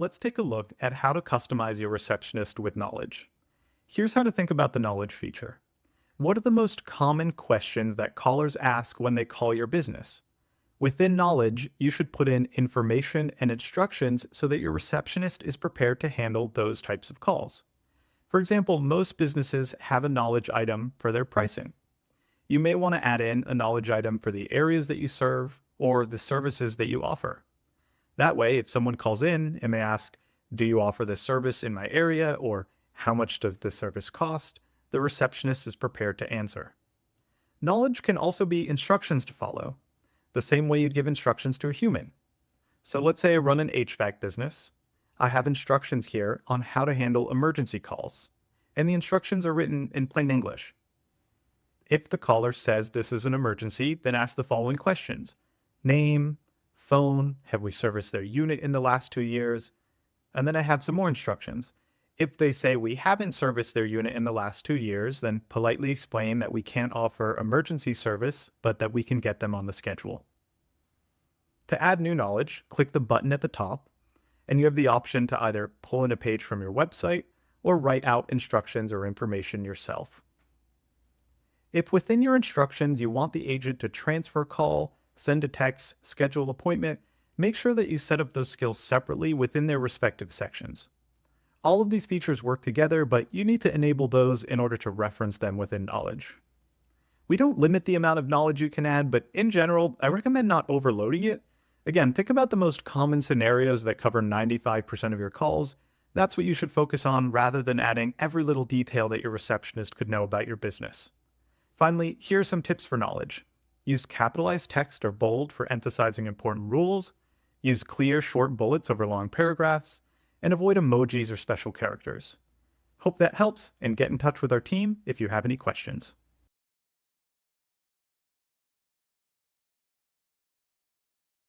Let's take a look at how to customize your receptionist with knowledge. Here's how to think about the knowledge feature. What are the most common questions that callers ask when they call your business? Within knowledge, you should put in information and instructions so that your receptionist is prepared to handle those types of calls. For example, most businesses have a knowledge item for their pricing. You may want to add in a knowledge item for the areas that you serve or the services that you offer. That way, if someone calls in and they ask, "Do you offer this service in my area?" or "How much does this service cost?" the receptionist is prepared to answer. Knowledge can also be instructions to follow, the same way you'd give instructions to a human. So let's say I run an HVAC business. I have instructions here on how to handle emergency calls, and the instructions are written in plain English. If the caller says this is an emergency, then ask the following questions: name, phone, have we serviced their unit in the last 2 years? And then I have some more instructions. If they say we haven't serviced their unit in the last 2 years, then politely explain that we can't offer emergency service, but that we can get them on the schedule. To add new knowledge, click the button at the top, and you have the option to either pull in a page from your website or write out instructions or information yourself. If within your instructions you want the agent to transfer call, send a text, schedule appointment, make sure that you set up those skills separately within their respective sections. All of these features work together, but you need to enable those in order to reference them within knowledge. We don't limit the amount of knowledge you can add, but in general, I recommend not overloading it. Again, think about the most common scenarios that cover 95% of your calls. That's what you should focus on rather than adding every little detail that your receptionist could know about your business. Finally, here are some tips for knowledge. Use capitalized text or bold for emphasizing important rules. Use clear, short bullets over long paragraphs. And avoid emojis or special characters. Hope that helps, and get in touch with our team if you have any questions.